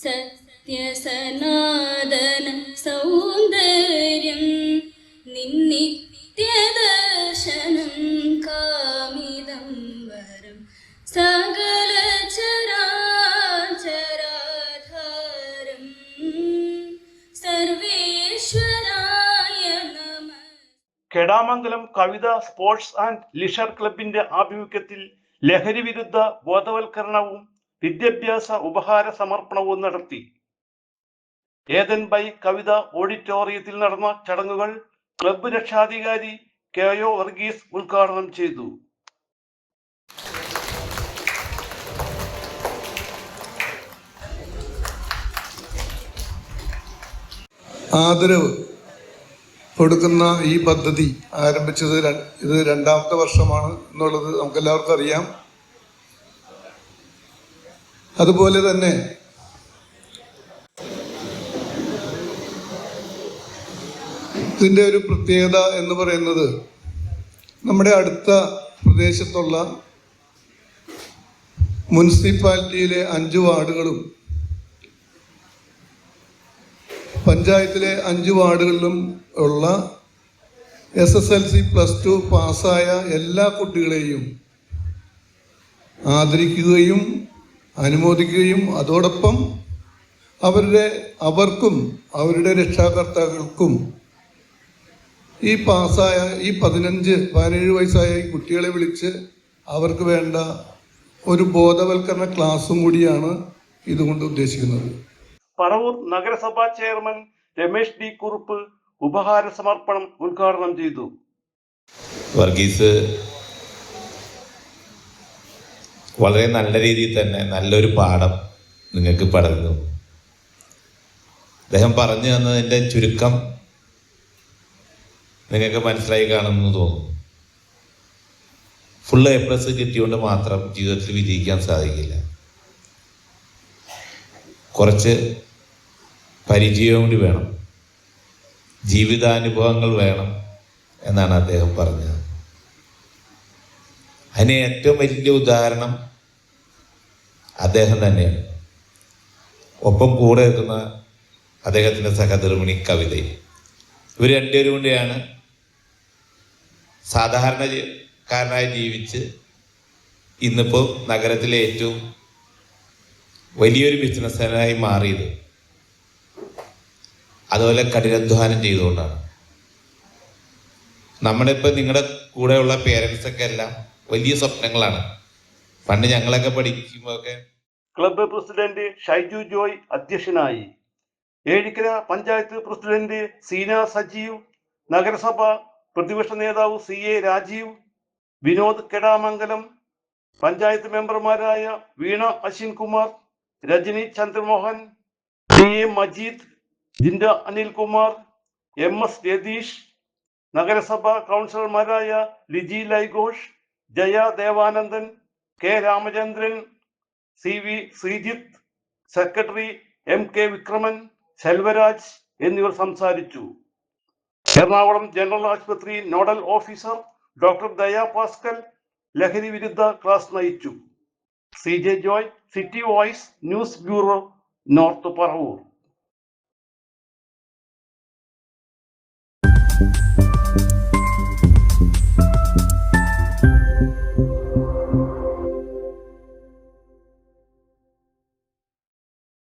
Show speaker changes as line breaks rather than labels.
സത്യസനാതന സൗന്ദര്യം നിന്നിത്യദർശനം കാമിതം വരം സകല ചരാചരാധാരം സർവേശ്വരായ നമഃ.
കെടാമംഗലം കവിത സ്പോർട്സ് ആൻഡ് ലിഷർ ക്ലബിന്റെ ആഭിമുഖ്യത്തിൽ ലഹരി വിരുദ്ധ ബോധവൽക്കരണവും വിദ്യാഭ്യാസ ഉപഹാര സമർപ്പണവും നടത്തി. ഏതൻ ബൈ കവിത ഓഡിറ്റോറിയത്തിൽ നടന്ന ചടങ്ങുകൾ ക്ലബ്ബ് രക്ഷാധികാരി കെ.ഒ. വർഗീസ് ഉദ്ഘാടനം ചെയ്തു.
ആദരവ് കൊടുക്കുന്ന ഈ പദ്ധതി ആരംഭിച്ചത് ഇത് 2ാമത്തെ വർഷമാണ് എന്നുള്ളത് നമുക്കെല്ലാവർക്കും അറിയാം. അതുപോലെ തന്നെ ഇതിൻ്റെ ഒരു പ്രത്യേകത എന്ന് പറയുന്നത് നമ്മുടെ അടുത്ത പ്രദേശത്തുള്ള മുനിസിപ്പാലിറ്റിയിലെ 5 വാർഡുകളും പഞ്ചായത്തിലെ 5 വാർഡുകളിലും ഉള്ള SSLC +2 പാസ്സായ എല്ലാ കുട്ടികളെയും ആദരിക്കുകയും അനുമോദിക്കുകയും അതോടൊപ്പം അവർക്കും അവരുടെ രക്ഷാകർത്താക്കൾക്കും ഈ പാസ്സായ ഈ 17 വയസ്സായ കുട്ടികളെ വിളിച്ച് അവർക്ക് വേണ്ട ഒരു ബോധവൽക്കരണ ക്ലാസ്സും കൂടിയാണ് ഇതുകൊണ്ട് ഉദ്ദേശിക്കുന്നത്.
പറവൂർ നഗരസഭാ ചെയർമാൻ രമേശ് ഡി കുറുപ്പ് ഉപഹാര സമർപ്പണം ഉദ്ഘാടനം ചെയ്തു.
വർഗീസ് വളരെ നല്ല രീതിയിൽ തന്നെ നല്ലൊരു പാഠം നിങ്ങൾക്ക് പടർന്നു. അദ്ദേഹം പറഞ്ഞു തന്നതിൻ്റെ ചുരുക്കം നിങ്ങൾക്ക് മനസ്സിലായി കാണുമെന്ന് തോന്നുന്നു. ഫുൾ A+ കിട്ടിയോണ്ട് മാത്രം ജീവിതത്തിൽ വിജയിക്കാൻ സാധിക്കില്ല. കുറച്ച് പരിചയം കൂടി വേണം, ജീവിതാനുഭവങ്ങൾ വേണം എന്നാണ് അദ്ദേഹം പറഞ്ഞത്. അതിന് ഏറ്റവും വലിയ ഉദാഹരണം അദ്ദേഹം തന്നെയാണ്. ഒപ്പം കൂടെ നിൽക്കുന്ന അദ്ദേഹത്തിൻ്റെ സഹധർമ്മിണി കവിതയും. ഇവർ രണ്ടുപേരും കൂടിയാണ് സാധാരണക്കാരനായി ജീവിച്ച് ഇന്നിപ്പോൾ നഗരത്തിലെ ഏറ്റവും വലിയൊരു ബിസിനസ്സുകാരനായി മാറിയത്. അതുപോലെ കഠിനാധ്വാനം ചെയ്തുകൊണ്ടാണ്. നമ്മളിപ്പോൾ നിങ്ങളുടെ കൂടെയുള്ള പേരൻസൊക്കെ എല്ലാം വലിയ സ്വപ്നങ്ങളാണ്. പണ്ട് ഞങ്ങളൊക്കെ പഠിക്കുമ്പോഴൊക്കെ
ക്ലബ്ബ് പ്രസിഡന്റ് ഷൈജു ജോയ് അധ്യക്ഷനായി. ഏഴിക്കര പഞ്ചായത്ത് പ്രസിഡന്റ് സീന സജീവ്, നഗരസഭ പ്രതിപക്ഷ നേതാവ് CA രാജീവ്, വിനോദ് കെടാമംഗലം, പഞ്ചായത്ത് മെമ്പർമാരായ വീണ അശ്വിൻകുമാർ, രജനി ചന്ദ്രമോഹൻ, TA മജീദ്, ജിൻഡ അനിൽകുമാർ, MS രതീഷ്, നഗരസഭ കൗൺസിലർമാരായ Liji Laighosh, Jaya Devanandan, K Ramachandran, CV Sreejith, secretary MK Vikraman, Selvaraj എന്നിവർ സംസാരിച്ചു. എറണാകുളം ജനറൽ ആശുപത്രി nodal officer doctor Daya Pascal ലഹരി വിരുദ്ധ ക്ലാസ് നയിച്ചു. CJ Joy, city voice news bureau, north Paravur.